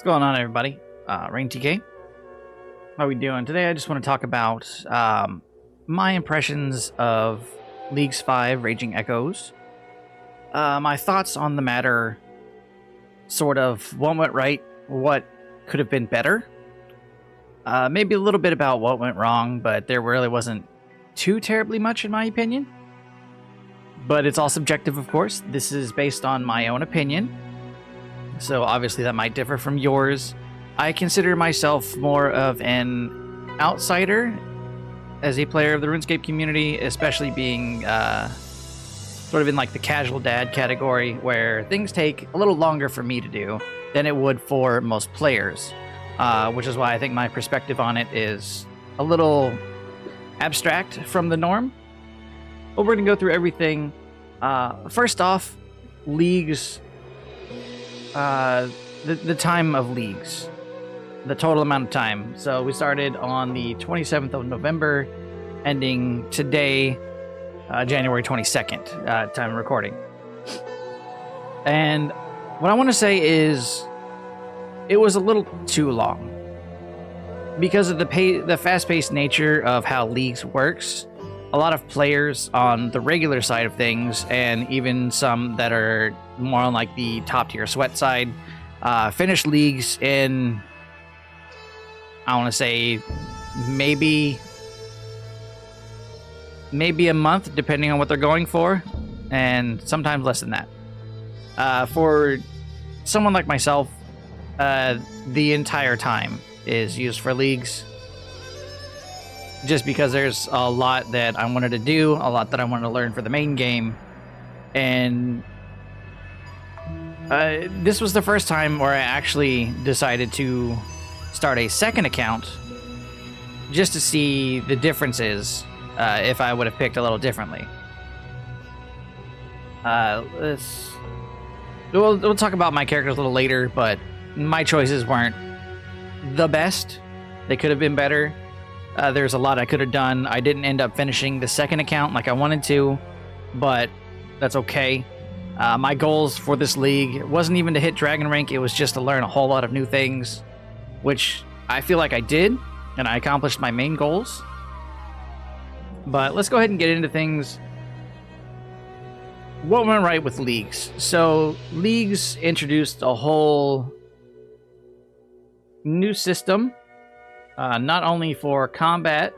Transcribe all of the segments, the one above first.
What's going on, everybody? Rain TK. How are we doing? Today I just want to talk about my impressions of Leagues 5 Raging Echoes. My thoughts on the matter, sort of what went right, what could have been better. Maybe a little bit about what went wrong, but there really wasn't too terribly much in my opinion. But it's all subjective, of course. This is based on my own opinion. So obviously that might differ from yours. I consider myself more of an outsider as a player of the RuneScape community, especially being sort of in like the casual dad category, where things take a little longer for me to do than it would for most players, which is why I think my perspective on it is a little abstract from the norm. But we're going to go through everything. First off, Leagues... the time of Leagues, the total amount of time. So we started on the 27th of November, ending today, January 22nd, time of recording. And what I want to say is, it was a little too long because of the fast-paced nature of how Leagues works. A lot of players on the regular side of things, and even some that are more on like the top tier sweat side, finish Leagues in, I want to say, maybe a month, depending on what they're going for, and sometimes less than that. For someone like myself, the entire time is used for Leagues. Just because there's a lot that I wanted to do, a lot that I wanted to learn for the main game. And this was the first time where I actually decided to start a second account just to see the differences if I would have picked a little differently. We'll talk about my characters a little later, but my choices weren't the best. They could have been better. There's a lot I could have done. I didn't end up finishing the second account like I wanted to, but that's okay. My goals for this league wasn't even to hit Dragon Rank, it was just to learn a whole lot of new things, which I feel like I did, and I accomplished my main goals. But let's go ahead and get into things. What went right with Leagues? So, Leagues introduced a whole new system. Not only for combat,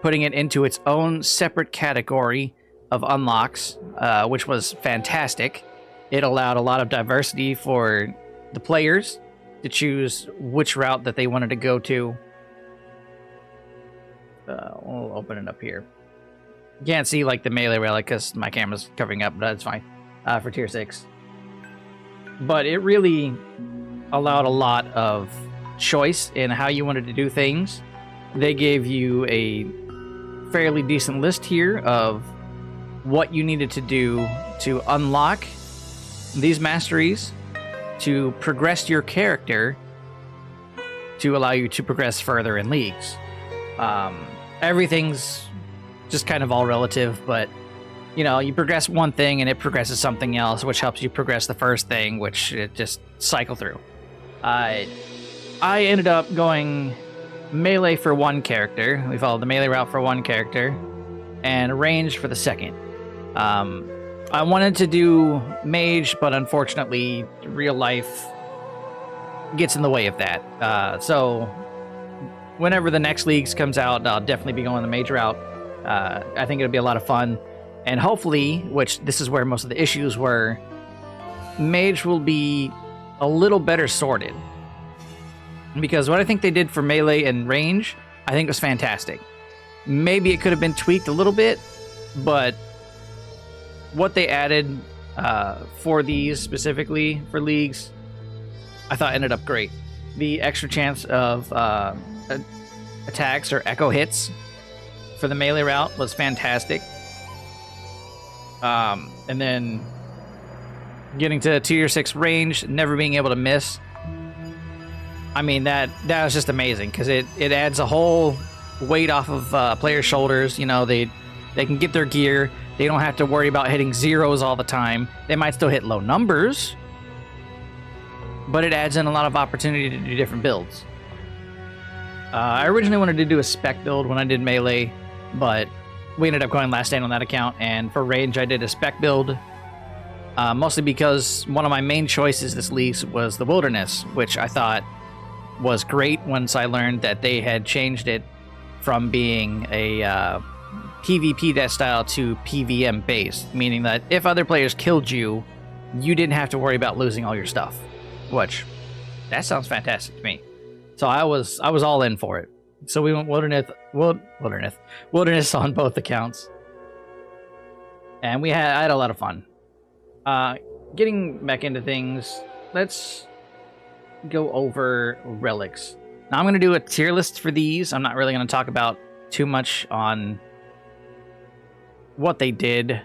putting it into its own separate category of unlocks, which was fantastic. It allowed a lot of diversity for the players to choose which route that they wanted to go to. We'll open it up here. You can't see like the melee relic because my camera's covering up, but that's fine for tier 6. But it really allowed a lot of choice in how you wanted to do things. They gave you a fairly decent list here of what you needed to do to unlock these masteries, to progress your character, to allow you to progress further in Leagues. Everything's just kind of all relative, but you know, you progress one thing and it progresses something else, which helps you progress the first thing, which it just cycle through. I ended up going melee for one character. We followed the melee route for one character, and range for the second. I wanted to do mage, but unfortunately, real life gets in the way of that. So, whenever the next Leagues comes out, I'll definitely be going the mage route. I think it'll be a lot of fun, and hopefully, which this is where most of the issues were, mage will be a little better sorted. Because what I think they did for melee and range, I think was fantastic. Maybe it could have been tweaked a little bit, but what they added for these specifically for Leagues, I thought ended up great. The extra chance of attacks or echo hits for the melee route was fantastic. And then getting to tier 6 range, never being able to miss. I mean, that was just amazing, because it adds a whole weight off of players' shoulders. You know, they can get their gear. They don't have to worry about hitting zeros all the time. They might still hit low numbers, but it adds in a lot of opportunity to do different builds. I originally wanted to do a spec build when I did melee, but we ended up going last stand on that account, and for range I did a spec build, mostly because one of my main choices this league was the Wilderness, which I thought was great once I learned that they had changed it from being a PvP death style to PvM based, meaning that if other players killed you, you didn't have to worry about losing all your stuff, which that sounds fantastic to me. So I was all in for it. So we went wilderness on both accounts, and I had a lot of fun. Getting back into things, let's go over relics. Now I'm going to do a tier list for these. I'm not really going to talk about too much on what they did,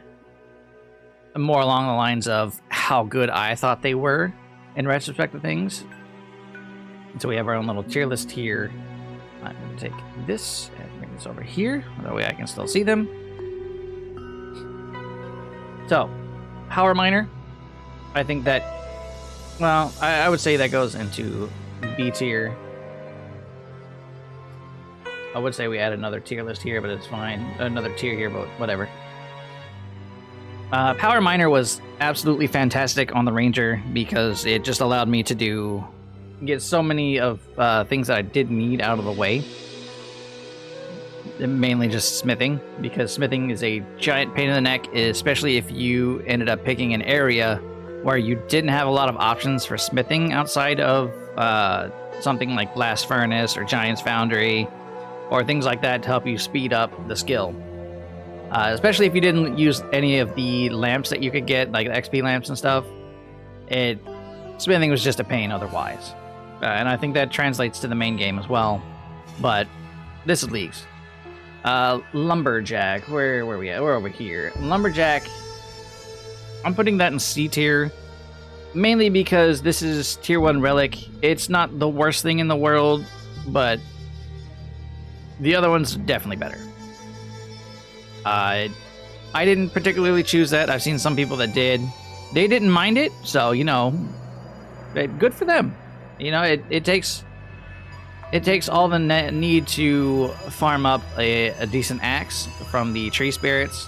more along the lines of how good I thought they were in retrospect of things. And so we have our own little tier list here. I'm going to take this and bring this over here. That way I can still see them. So, Power Miner. I think that, well, I would say that goes into B tier. I would say we add another tier list here, but it's fine. Another tier here, but whatever. Power Miner was absolutely fantastic on the Ranger because it just allowed me to get so many of things that I did need out of the way. Mainly just smithing, because smithing is a giant pain in the neck, especially if you ended up picking an area where you didn't have a lot of options for smithing outside of something like Blast Furnace or Giant's Foundry or things like that to help you speed up the skill. Especially if you didn't use any of the lamps that you could get, like XP lamps and stuff. Smithing was just a pain otherwise. And I think that translates to the main game as well. But this is leagues. Lumberjack, where are we at? We're over here. Lumberjack, I'm putting that in C tier. Mainly because this is tier 1 relic. It's not the worst thing in the world, but the other one's definitely better. I didn't particularly choose that. I've seen some people that did. They didn't mind it, so, you know, good for them. You know, it takes all the need to farm up a decent axe from the tree spirits.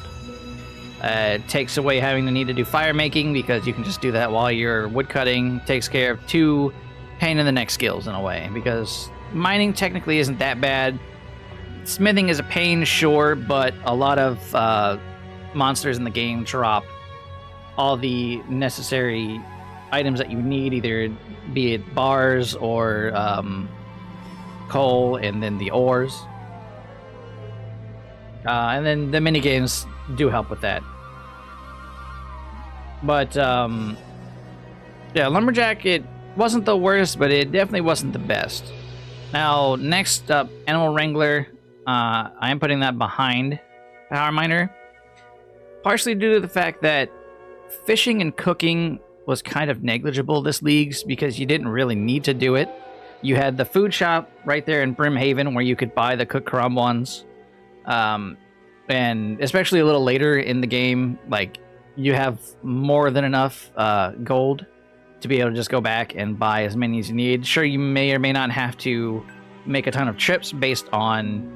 It takes away having the need to do fire making because you can just do that while you're wood cutting. Takes care of 2 pain in the neck skills in a way, because mining technically isn't that bad. Smithing is a pain, sure, but a lot of monsters in the game drop all the necessary items that you need, either be it bars or coal, and then the ores. And then the mini games do help with that. But yeah, Lumberjack, it wasn't the worst, but it definitely wasn't the best. Now, next up, Animal Wrangler. I am putting that behind Power Miner, partially due to the fact that fishing and cooking was kind of negligible this leagues because you didn't really need to do it. You had the food shop right there in Brimhaven where you could buy the cooked crumb and especially a little later in the game, like, you have more than enough gold to be able to just go back and buy as many as you need. Sure, you may or may not have to make a ton of trips based on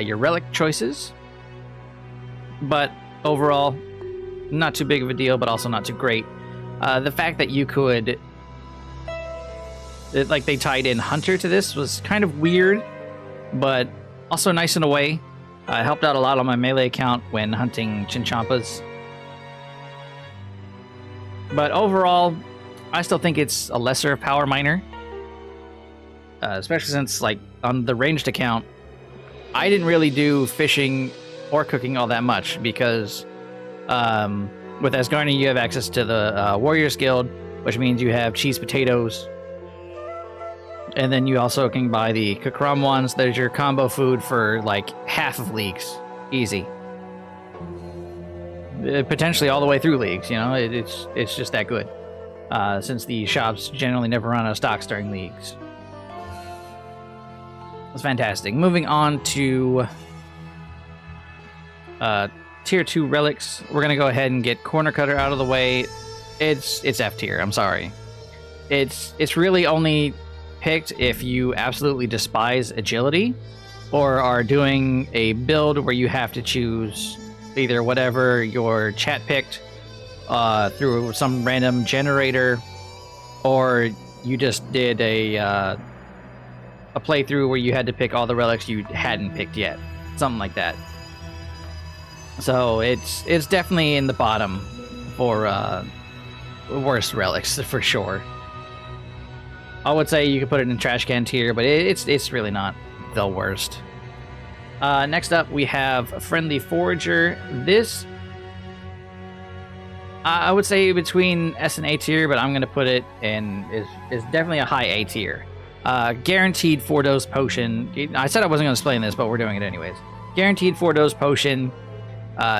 your relic choices, but overall, not too big of a deal, but also not too great. The fact that you could, like, they tied in Hunter to this was kind of weird, but also nice in a way. It helped out a lot on my melee account when hunting Chinchompas. But overall, I still think it's a lesser Power Miner. Especially since, like, on the ranged account, I didn't really do fishing or cooking all that much because with Asgarnia you have access to the Warriors Guild, which means you have cheese potatoes. And then you also can buy the Kakram ones. There's your combo food for like half of leagues. Easy. Potentially all the way through leagues, you know? It's just that good. Since the shops generally never run out of stocks during leagues. It's fantastic. Moving on to tier 2 relics. We're gonna go ahead and get Corner Cutter out of the way. It's F tier, I'm sorry. it's really only picked if you absolutely despise agility, or are doing a build where you have to choose either whatever your chat picked through some random generator, or you just did a playthrough where you had to pick all the relics you hadn't picked yet, something like that. So it's definitely in the bottom for worst relics for sure. I would say you could put it in trash can tier, but it's really not the worst. Next up, we have Friendly Forager. This, I would say between S and A tier, but I'm going to put it in, is definitely a high A tier. Guaranteed 4-dose potion. I said I wasn't going to explain this, but we're doing it anyways. Guaranteed 4-dose potion.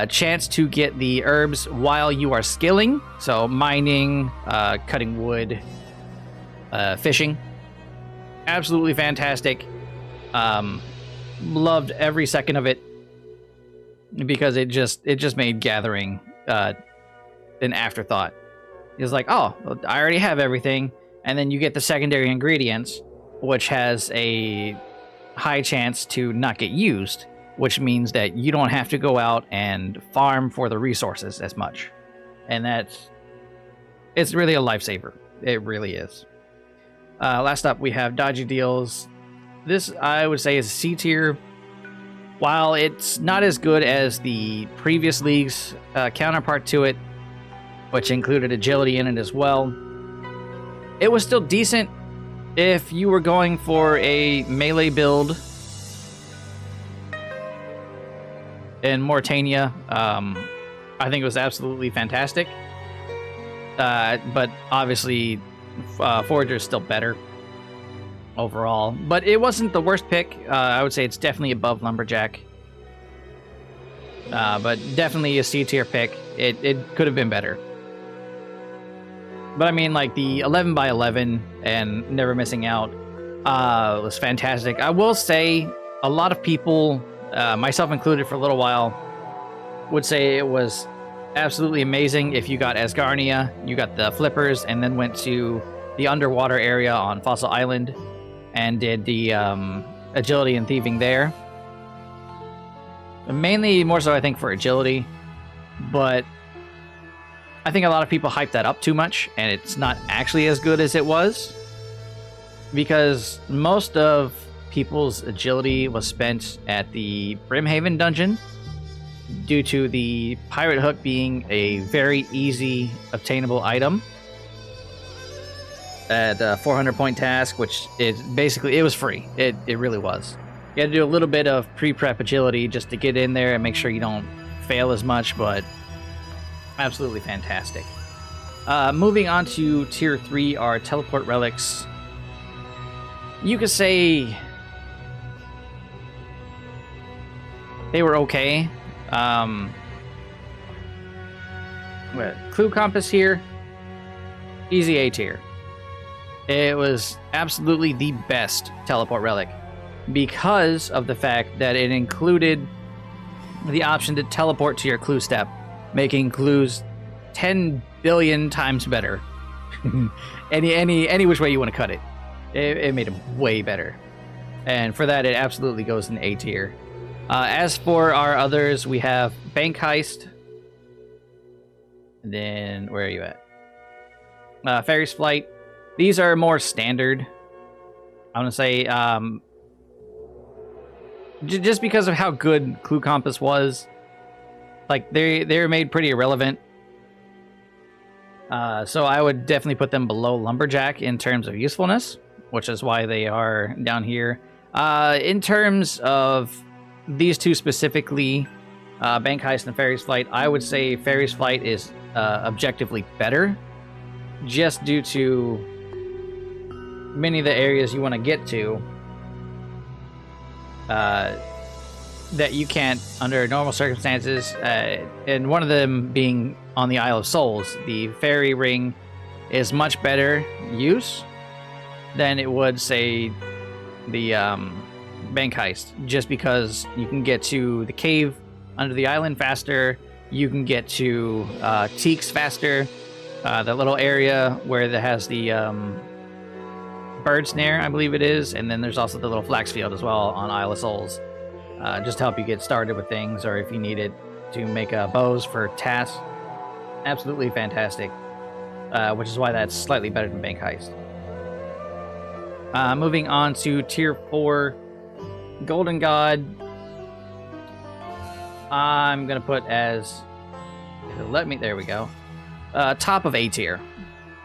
Chance to get the herbs while you are skilling. So mining, cutting wood, fishing. Absolutely fantastic. Loved every second of it because it just made gathering an afterthought. It was like, oh, I already have everything, and then you get the secondary ingredients, which has a high chance to not get used, which means that you don't have to go out and farm for the resources as much, and it's really a lifesaver. It really is. Last up, we have Dodgy Deals. This, I would say, is C tier. While it's not as good as the previous league's counterpart to it, which included agility in it as well, it was still decent if you were going for a melee build in Morytania. I think it was absolutely fantastic. But obviously, Forager is still better overall. But it wasn't the worst pick. I would say it's definitely above Lumberjack. But definitely a C tier pick. It could have been better. But I mean, like, the 11 by 11 and never missing out was fantastic. I will say a lot of people, myself included for a little while, would say it was absolutely amazing if you got Asgarnia, you got the flippers, and then went to the underwater area on Fossil Island and did the agility and thieving there. Mainly more so, I think, for agility, but I think a lot of people hype that up too much, and it's not actually as good as it was, because most of people's agility was spent at the Brimhaven dungeon due to the pirate hook being a very easy obtainable item at a 400 point task, which is basically, it was free. It really was. You had to do a little bit of pre-prep agility just to get in there and make sure you don't fail as much, but absolutely fantastic. Moving on to tier 3 are teleport relics. You could say they were okay. Clue Compass here, easy A tier. It was absolutely the best teleport relic because of the fact that it included the option to teleport to your clue step, making clues 10 billion times better. any which way you want to cut it. It made them way better. And for that, it absolutely goes in A tier. As for our others, we have Bank Heist. And then, where are you at? Fairy's Flight. These are more standard. I want to say, just because of how good Clue Compass was, like, they're made pretty irrelevant. So I would definitely put them below Lumberjack in terms of usefulness, which is why they are down here. In terms of these two specifically, Bank Heist and Fairy's Flight, I would say Fairy's Flight is objectively better, just due to many of the areas you want to get to that you can't under normal circumstances, and one of them being on the Isle of Souls. The fairy ring is much better use than it would, say, the Bank Heist, just because you can get to the cave under the island faster, you can get to Teaks faster, that little area where it has the bird snare, I believe it is, and then there's also the little flax field as well on Isle of Souls, just to help you get started with things, or if you need it to make bows for tasks. Absolutely fantastic, which is why that's slightly better than Bank Heist. Moving on to Tier 4, Golden God. I'm going to put as... Let me... There we go. Top of A tier.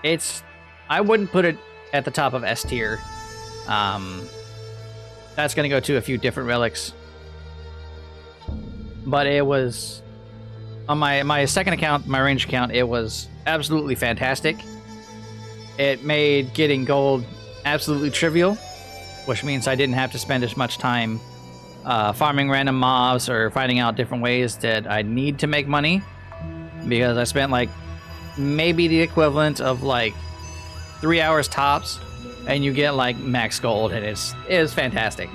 I wouldn't put it at the top of S tier. That's going to go to a few different relics. But it was... On my second account, my range account, it was absolutely fantastic. It made getting gold absolutely trivial, which means I didn't have to spend as much time farming random mobs or finding out different ways that I need to make money, because I spent like maybe the equivalent of like 3 hours tops, and you get like max gold, and it is fantastic,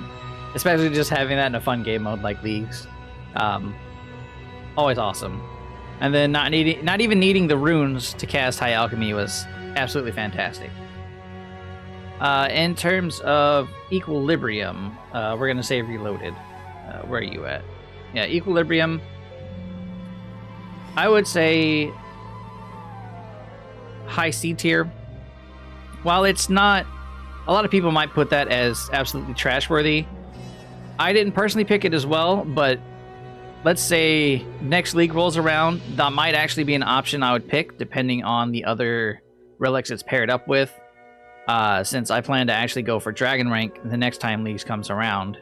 especially just having that in a fun game mode like Leagues. Always awesome. And then not even needing the runes to cast High Alchemy was absolutely fantastic. In terms of Equilibrium, we're going to say Reloaded. Where are you at? Yeah, Equilibrium. I would say high C tier. While it's not... A lot of people might put that as absolutely trash-worthy. I didn't personally pick it as well, but let's say next League rolls around, that might actually be an option I would pick, depending on the other relics it's paired up with. Since I plan to actually go for Dragon Rank the next time Leagues comes around.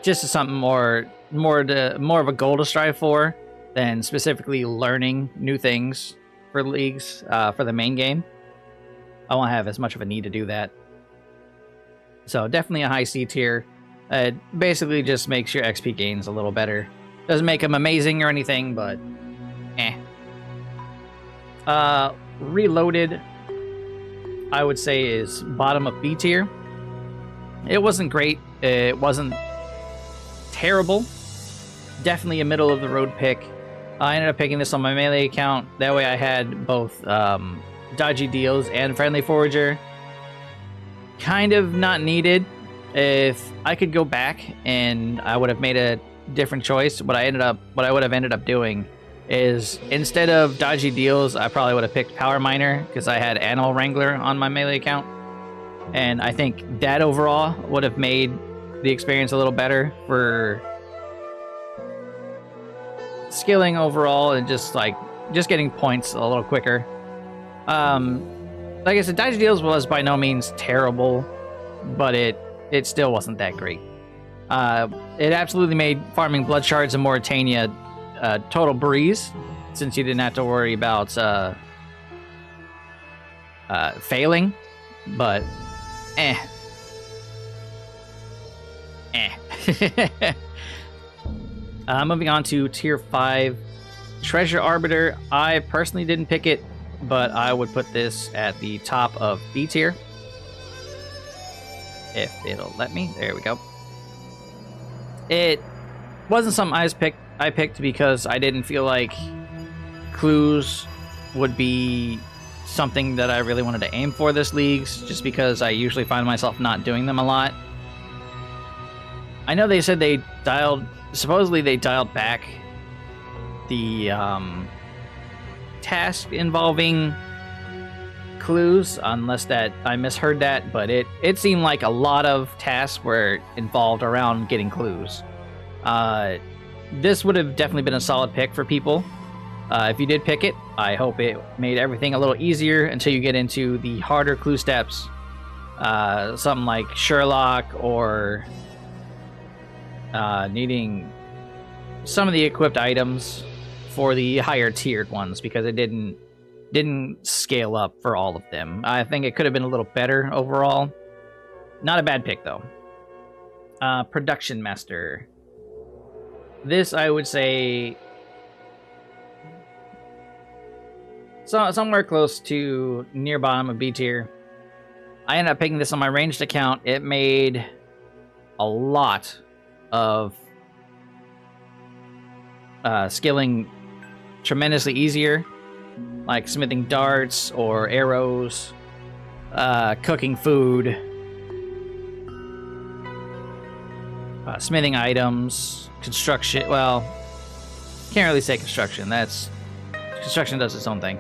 Just as something more of a goal to strive for than specifically learning new things for Leagues for the main game. I won't have as much of a need to do that. So definitely a high C tier. It basically just makes your XP gains a little better. Doesn't make them amazing or anything, but eh. Reloaded, I would say, is bottom of B tier. It wasn't great. It wasn't terrible. Definitely a middle of the road pick. I ended up picking this on my melee account. That way I had both dodgy deals and friendly forager. Kind of not needed. If I could go back and I would have made a different choice, what I would have ended up doing is, instead of dodgy deals, I probably would have picked Power Miner, because I had Animal Wrangler on my melee account. And I think that overall would have made the experience a little better for skilling overall, and just getting points a little quicker. Like I said, dodgy deals was by no means terrible, but it still wasn't that great. It absolutely made farming blood shards in Morytania a total breeze, since you didn't have to worry about failing. But moving on to Tier 5, Treasure Arbiter. I personally didn't pick it, but I would put this at the top of B tier. If it'll let me. There we go. It wasn't something I picked because I didn't feel like clues would be something that I really wanted to aim for this Leagues, just because I usually find myself not doing them a lot. I know they said supposedly they dialed back the task involving clues, unless that I misheard that, but it seemed like a lot of tasks were involved around getting clues. This would have definitely been a solid pick for people. If you did pick it, I hope it made everything a little easier until you get into the harder clue steps. Something like Sherlock, or needing some of the equipped items for the higher tiered ones, because it didn't scale up for all of them. I think it could have been a little better overall. Not a bad pick, though. Production Master. This, I would say, somewhere close to near bottom of B tier. I ended up picking this on my ranged account. It made a lot of skilling tremendously easier, like smithing darts or arrows, cooking food, smithing items, construction. Well, can't really say construction. Construction does its own thing.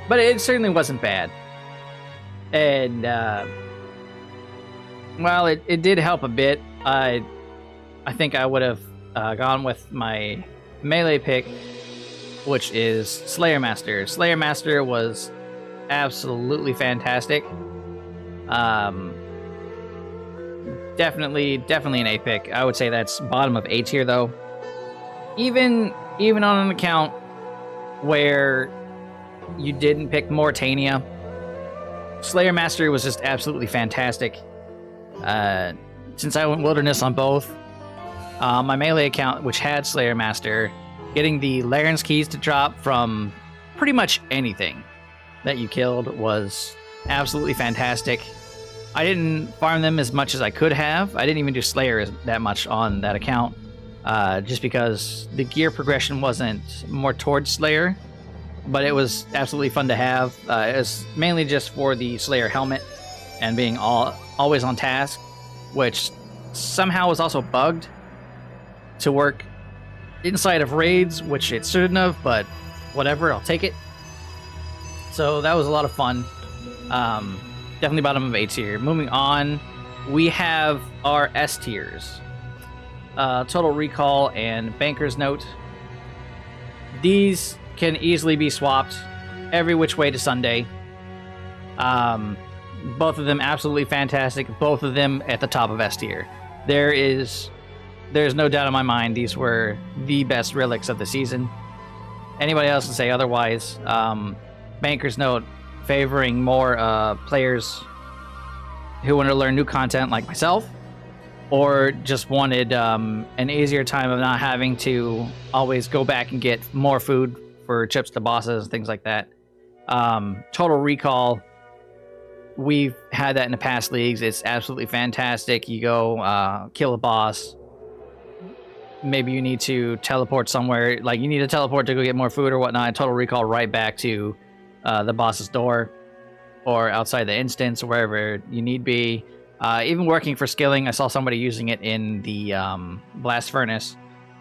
But it certainly wasn't bad. And well, it did help a bit. I think I would have gone with my melee pick, which is Slayer Master. Slayer Master was absolutely fantastic. Definitely an A pick. I would say that's bottom of A tier though. Even on an account where you didn't pick Morytania, Slayer Master was just absolutely fantastic. Since I went Wilderness on both, my melee account, which had Slayer Master, getting the Laren's keys to drop from pretty much anything that you killed was absolutely fantastic. I didn't farm them as much as I could have. I didn't even do Slayer that much on that account, just because the gear progression wasn't more towards Slayer, but it was absolutely fun to have. It was mainly just for the Slayer helmet and being always on task, which somehow was also bugged to work inside of raids, which it shouldn't have, but whatever, I'll take it. So that was a lot of fun. Definitely bottom of A tier. Moving on, we have our S tiers. Total Recall and Banker's Note. These can easily be swapped every which way to Sunday. Both of them absolutely fantastic. Both of them at the top of S tier. There's no doubt in my mind these were the best relics of the season. Anybody else can say otherwise. Banker's Note favoring more players who want to learn new content like myself, or just wanted an easier time of not having to always go back and get more food for chips to bosses, things like that. Total Recall, we've had that in the past leagues. It's absolutely fantastic. You go kill a boss. Maybe you need to teleport somewhere, like you need to teleport to go get more food or whatnot. Total Recall right back to the boss's door or outside the instance or wherever you need be. Even working for skilling, I saw somebody using it in the Blast Furnace.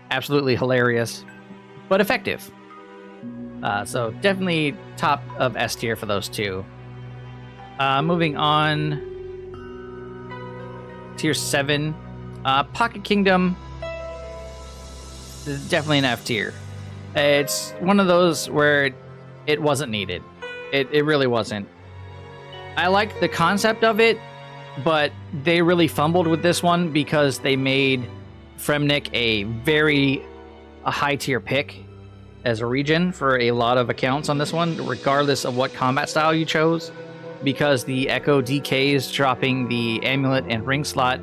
Absolutely hilarious, but effective. So definitely top of S tier for those two. Moving on, tier 7, Pocket Kingdom. Definitely an F tier. It's one of those where it wasn't needed. It really wasn't. I like the concept of it, but they really fumbled with this one because they made Fremnik a high tier pick as a region for a lot of accounts on this one, regardless of what combat style you chose, because the Echo DKs dropping the amulet and ring slot,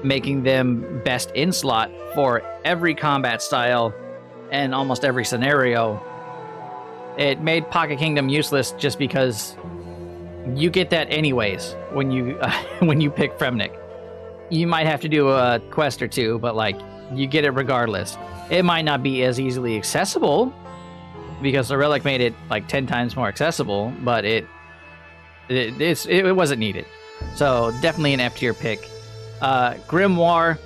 making them best in slot for every combat style and almost every scenario. It made Pocket Kingdom useless just because you get that anyways when you when you pick Fremnik. You might have to do a quest or two, but like you get it regardless. It might not be as easily accessible because the relic made it like 10 times more accessible, but it wasn't needed. So definitely an F tier pick. Grimoire,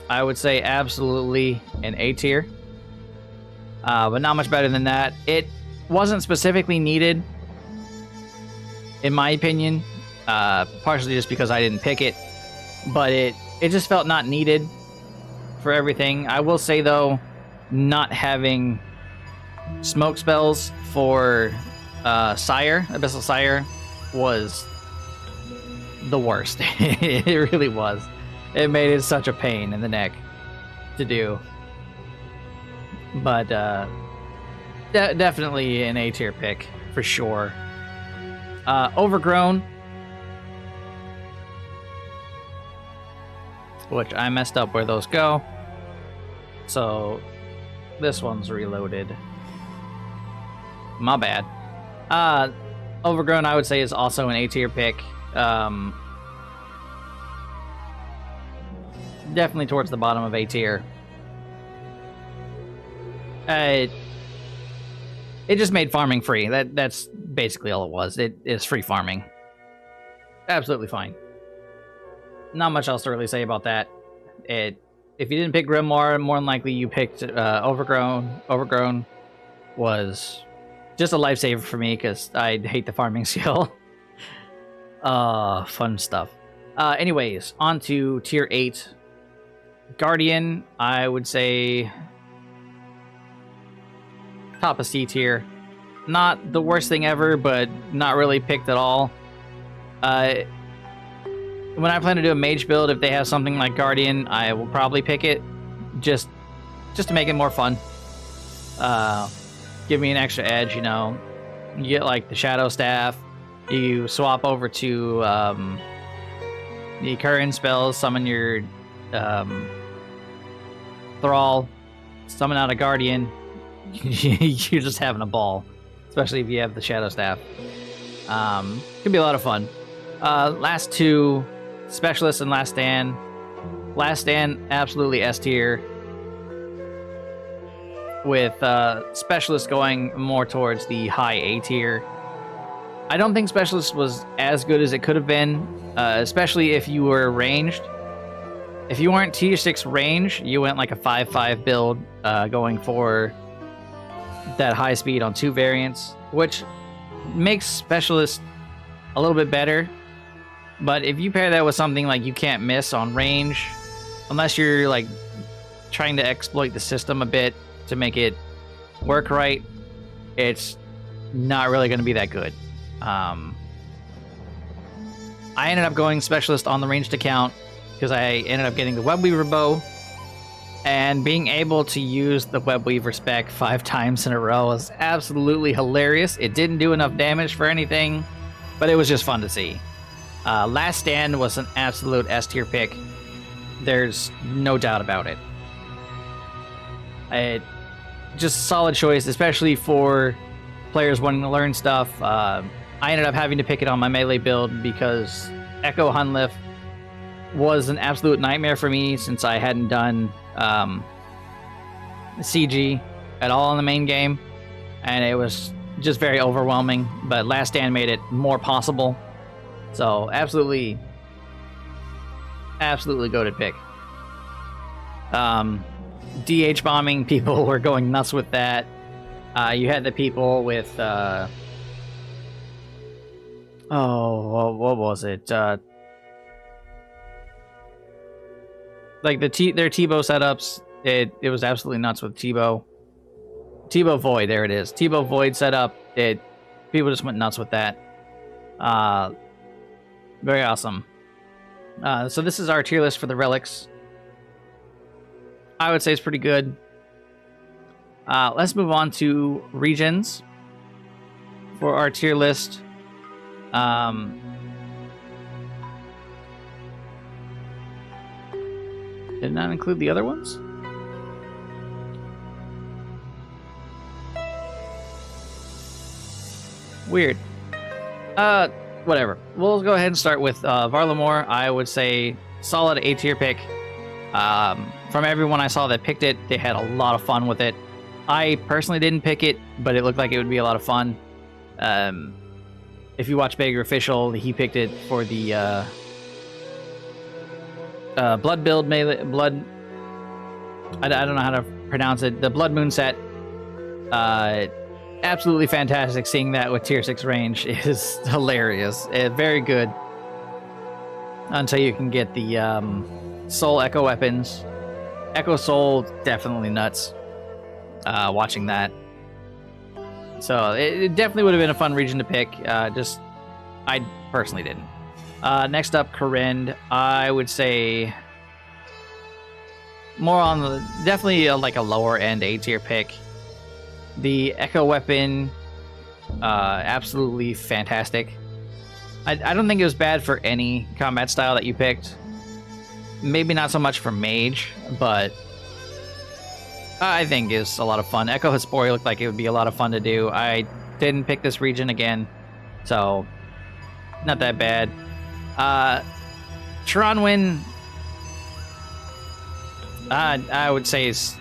I would say absolutely an A tier, but not much better than that. It wasn't specifically needed, in my opinion, partially just because I didn't pick it, but it just felt not needed for everything. I will say though, not having smoke spells for Abyssal Sire was the worst. It really was. It made it such a pain in the neck to do. But definitely an A tier pick for sure. Overgrown, which I messed up where those go, so this one's reloaded. My bad. Overgrown, I would say, is also an A tier pick. definitely towards the bottom of A tier. It just made farming free. That's basically all it was. It is free farming. Absolutely fine. Not much else to really say about that. If you didn't pick Grimoire, more than likely you picked Overgrown. Overgrown was just a lifesaver for me because I hate the farming skill. Fun stuff. Anyways, on to tier 8. Guardian, I would say top of C tier. Not the worst thing ever, but not really picked at all. When I plan to do a mage build, if they have something like Guardian, I will probably pick it just to make it more fun. Give me an extra edge, you know. You get like the Shadow Staff. You swap over to the current spells, summon your Thrall, summon out a Guardian. You're just having a ball, especially if you have the Shadow Staff. Could be a lot of fun. Last two, Specialist and Last Stand. Last Stand, absolutely S tier. With Specialist going more towards the high A tier. I don't think Specialist was as good as it could have been, especially if you were ranged. If you weren't tier 6 range, you went like a 5-5 build, going for that high speed on 2 variants, which makes Specialist a little bit better. But if you pair that with something like you can't miss on range, unless you're like trying to exploit the system a bit to make it work right, it's not really going to be that good. I ended up going Specialist on the ranged account because I ended up getting the Webweaver bow, and being able to use the Webweaver spec 5 times in a row was absolutely hilarious. It didn't do enough damage for anything, but it was just fun to see. Last Stand was an absolute S tier pick. There's no doubt about it. Just a solid choice, especially for players wanting to learn stuff. I ended up having to pick it on my melee build because Echo Hunlif was an absolute nightmare for me since I hadn't done CG at all in the main game, and it was just very overwhelming. But Last Stand made it more possible. So absolutely goated pick. DH bombing, people were going nuts with that. You had the people with what was it? Like their T-Bow setups. It was absolutely nuts with T-Bow. T-Bow Void, there it is. T-Bow Void setup. People just went nuts with that. Very awesome. So this is our tier list for the relics. I would say it's pretty good. Let's move on to regions for our tier list. Did not include the other ones? Weird. Whatever. We'll go ahead and start with Varlamore. I would say solid A tier pick. From everyone I saw that picked it, they had a lot of fun with it. I personally didn't pick it, but it looked like it would be a lot of fun. If you watch Beggar Official, he picked it for the Blood build, Blood. I don't know how to pronounce it. The Blood Moon set. Absolutely fantastic. Seeing that with tier 6 range is hilarious. Very good. Until you can get the Soul Echo weapons. Echo Soul, definitely nuts. Watching that. So it definitely would have been a fun region to pick. I personally didn't. Next up, Kourend. I would say more on the definitely like a lower end A tier pick. The Echo weapon, absolutely fantastic. I don't think it was bad for any combat style that you picked. Maybe not so much for mage, but I think is a lot of fun. Echo Hesperia looked like it would be a lot of fun to do. I didn't pick this region again, so not that bad. Tronwyn, I would say is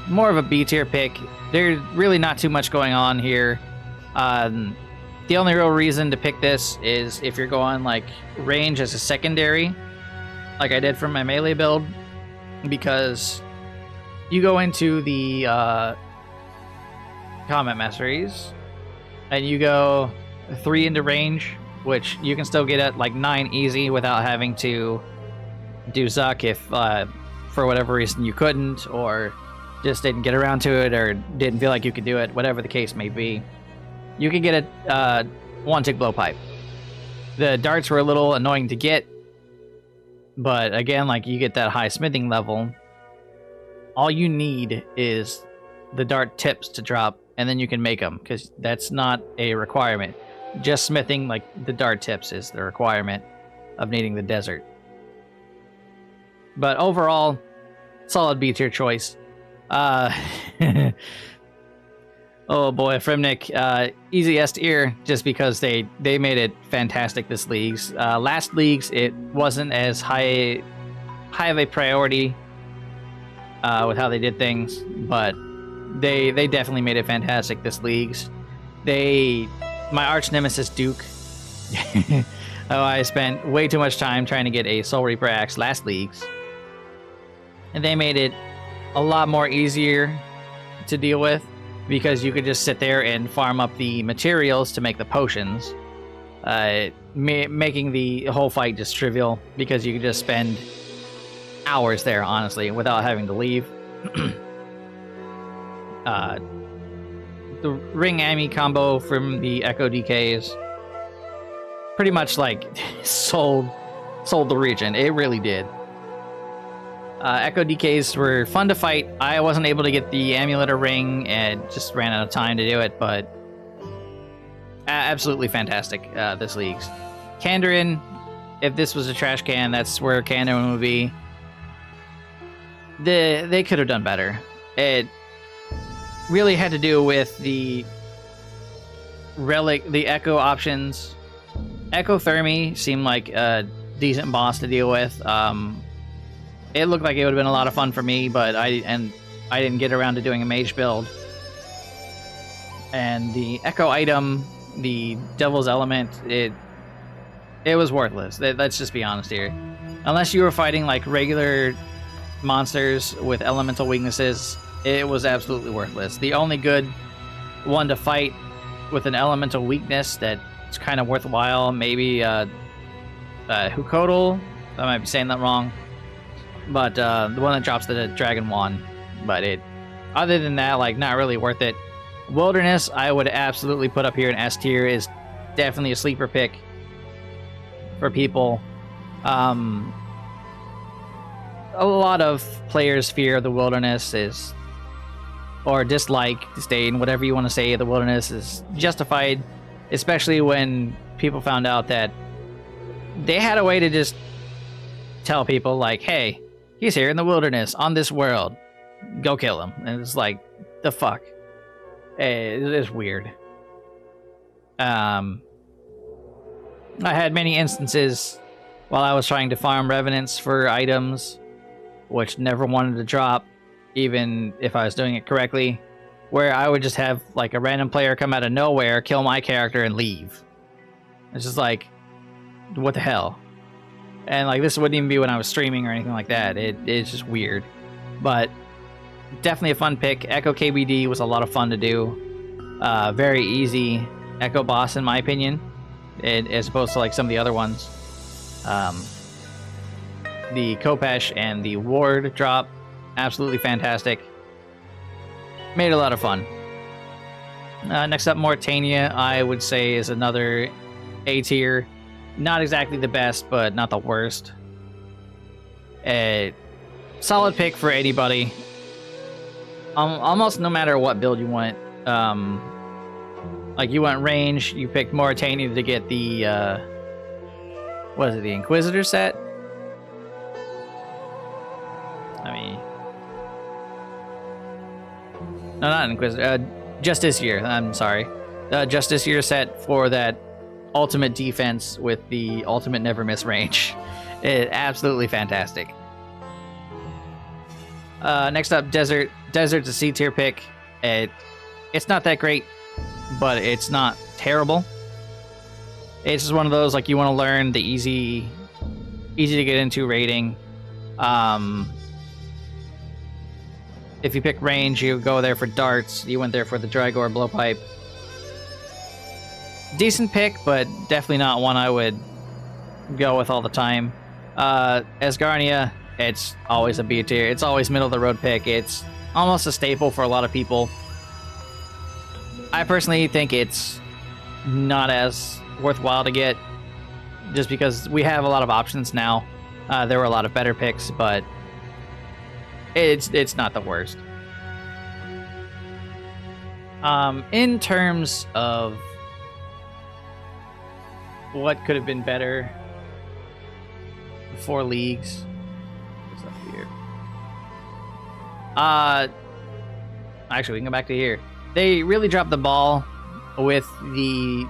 more of a B tier pick. There's really not too much going on here. The only real reason to pick this is if you're going like range as a secondary, like I did for my melee build, because you go into the combat masteries and you go 3 into range, which you can still get at like 9 easy without having to do Zuck if for whatever reason you couldn't, or just didn't get around to it, or didn't feel like you could do it, whatever the case may be. You can get a one-tick blowpipe. The darts were a little annoying to get, but again, like you get that high smithing level. All you need is the dart tips to drop, and then you can make them, because that's not a requirement. Just smithing like the dart tips is the requirement of needing the desert. But overall, solid B tier choice. Oh boy, Fremnik, easy S tier, just because they made it fantastic this leagues. Last leagues it wasn't as high of a priority with how they did things, but they definitely made it fantastic this leagues. My arch nemesis Duke. I spent way too much time trying to get a Soul Reaper axe last leagues, and they made it a lot more easier to deal with, because you could just sit there and farm up the materials to make the potions, making the whole fight just trivial, because you could just spend hours there, honestly, without having to leave. The Ring Ami combo from the Echo DKs pretty much like sold the region. It really did. Echo DKs were fun to fight. I wasn't able to get the amulet or ring and just ran out of time to do it, but absolutely fantastic this league's. Kandarin, if this was a trash can, that's where Kandarin would be. They could have done better. It really had to do with the relic, the Echo options. Echo Thermi seemed like a decent boss to deal with. It looked like it would have been a lot of fun for me, but I didn't get around to doing a mage build. And the Echo item, the Devil's Element, it was worthless. Let's just be honest here. Unless you were fighting like regular monsters with elemental weaknesses, it was absolutely worthless. The only good one to fight with an elemental weakness that's kind of worthwhile, maybe Hukodl. I might be saying that wrong. But the one that drops the Dragon Wand. But other than that, like, not really worth it. Wilderness, I would absolutely put up here in S tier. Is definitely a sleeper pick for people. A lot of players fear the Wilderness or dislike, disdain, whatever you want to say. The Wilderness is justified, especially when people found out that they had a way to just tell people, like, hey, he's here in the Wilderness on this world. Go kill him. And it's like, the fuck? It is weird. I had many instances while I was trying to farm Revenants for items, which never wanted to drop, even if I was doing it correctly, where I would just have like a random player come out of nowhere, kill my character, and leave. It's just like, what the hell? And like, this wouldn't even be when I was streaming or anything like that. It's just weird. But definitely a fun pick. Echo KBD was a lot of fun to do. Very easy Echo boss in my opinion, as opposed to like some of the other ones. The Khopesh and the Ward drop, absolutely fantastic. Made it a lot of fun. Next up, Morytania, I would say, is another A tier. Not exactly the best, but not the worst. A solid pick for anybody. Almost no matter what build you want. Like, you want range, you picked Morytania to get the what is it, the Inquisitor set? I mean, no, not Inquisitor. Justiciar. I'm sorry. Justiciar set for that ultimate defense with the ultimate never miss range. Absolutely fantastic. Next up, Desert. Desert's a C tier pick. It's not that great, but it's not terrible. It's just one of those, like, you want to learn the easy to get into raiding. If you pick range, you go there for darts. You went there for the Drygore blowpipe. Decent pick, but definitely not one I would go with all the time. Asgarnia, it's always a B tier. It's always middle of the road pick. It's almost a staple for a lot of people. I personally think it's not as worthwhile to get, just because we have a lot of options now. There were a lot of better picks, but it's not the worst. In terms of what could have been better for leagues, what's up here? Actually, we can go back to here. They really dropped the ball with the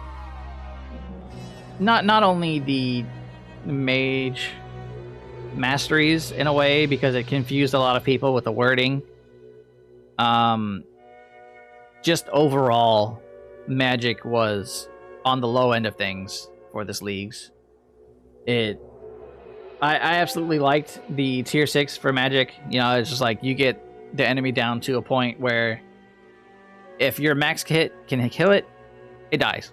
not only the mage masteries in a way, because it confused a lot of people with the wording. Just overall, Magic was on the low end of things for this leagues. I absolutely liked the tier 6 for Magic. You know, it's just like you get the enemy down to a point where if your max hit can kill it, it dies.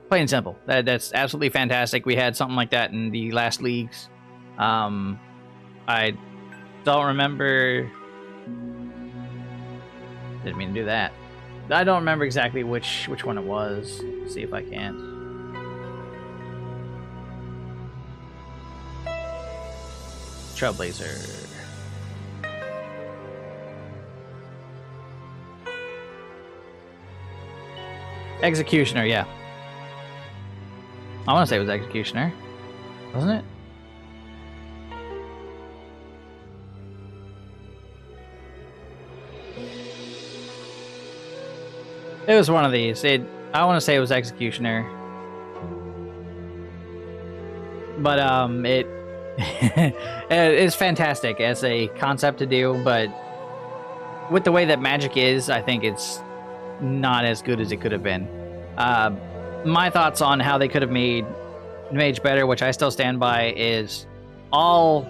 Plain and simple. That's absolutely fantastic. We had something like that in the last leagues. I don't remember. Didn't mean to do that. I don't remember exactly which one it was. Let's see if I can. Trailblazer. Executioner, yeah. I want to say it was Executioner. Wasn't it? It was one of these. I want to say it was Executioner. But it's fantastic as a concept to do, but with the way that Magic is, I think it's not as good as it could have been. My thoughts on how they could have made Mage better, which I still stand by, is all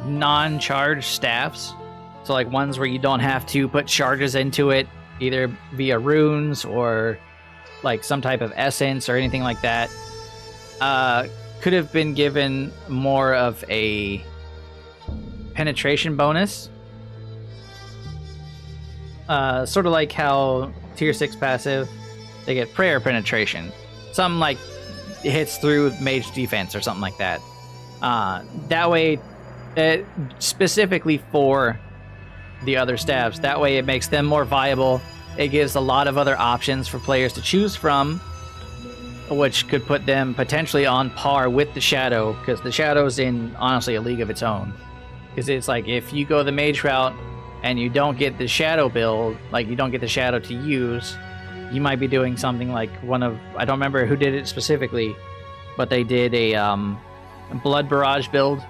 non-charge staffs. So like ones where you don't have to put charges into it, either via runes or like some type of essence or anything like that, could have been given more of a penetration bonus. Sort of like how tier 6 passive, they get prayer penetration. Something like it hits through mage defense or something like that. That way, specifically for the other staffs, that way it makes them more viable. It gives a lot of other options for players to choose from, which could put them potentially on par with the Shadow, because the Shadow's in, honestly, a league of its own. Because it's like, if you go the mage route and you don't get the Shadow build, like you don't get the Shadow to use, you might be doing something like I don't remember who did it specifically, but they did a Blood Barrage build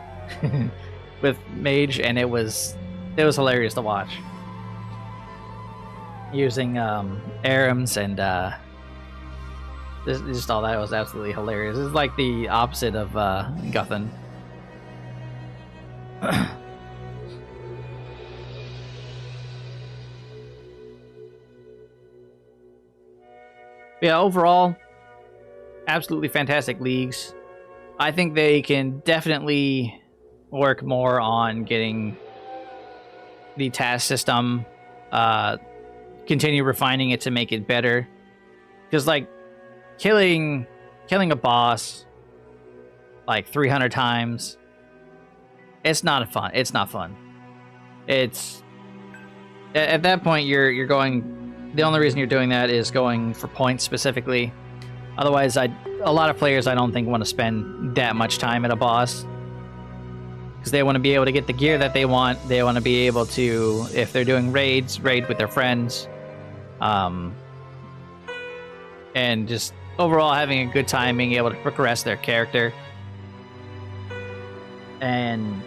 with mage, and it was hilarious to watch. Using Arims and just all that was absolutely hilarious. It's like the opposite of Guthan. Yeah, overall, absolutely fantastic leagues. I think they can definitely work more on getting the task system, continue refining it to make it better. Because, like, killing a boss like 300 times, it's not fun. It's not fun. It's at that point you're going. The only reason you're doing that is going for points specifically. Otherwise, a lot of players I don't think want to spend that much time at a boss, because they want to be able to get the gear that they want. They want to be able to, if they're doing raids, raid with their friends, and just overall having a good time, being able to progress their character. And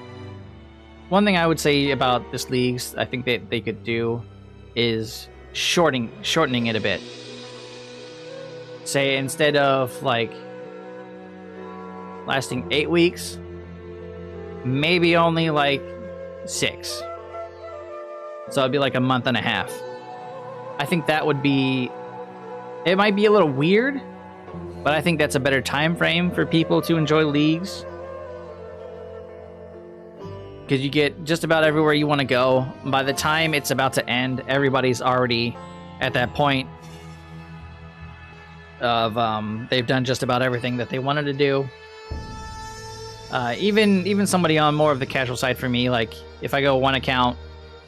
one thing I would say about this leagues, I think that they could do is shortening it a bit. Say instead of like lasting 8 weeks, maybe only like 6. So it'd be like a month and a half. I think that would be, it might be a little weird, but I think that's a better time frame for people to enjoy leagues. Because you get just about everywhere you want to go. By the time it's about to end, everybody's already at that point of they've done just about everything that they wanted to do. Even somebody on more of the casual side for me, like if I go one account,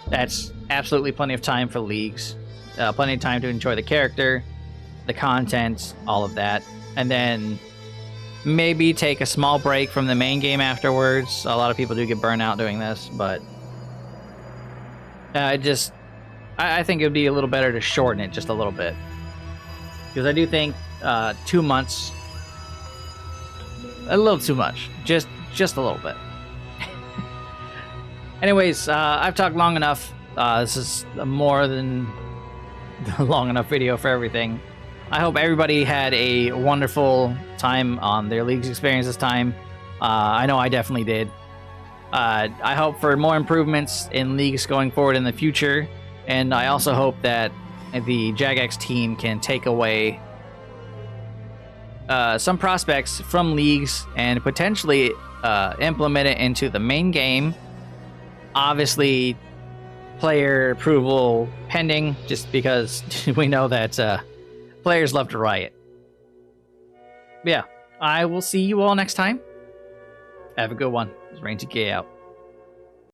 that's absolutely plenty of time for leagues. Plenty of time to enjoy the character, the content, all of that. And then maybe take a small break from the main game afterwards. A lot of people do get burnt out doing this, but I think it would be a little better to shorten it just a little bit. Because I do think 2 months, a little too much. Just a little bit. Anyways, I've talked long enough. This is more than a long enough video for everything. I hope everybody had a wonderful time on their league's experience this time. I know I definitely did. I hope for more improvements in leagues going forward in the future. And I also hope that the Jagex team can take away some prospects from leagues and potentially implement it into the main game. Obviously, player approval pending, just because we know that players love to riot. But yeah, I will see you all next time. Have a good one. Rain2K out.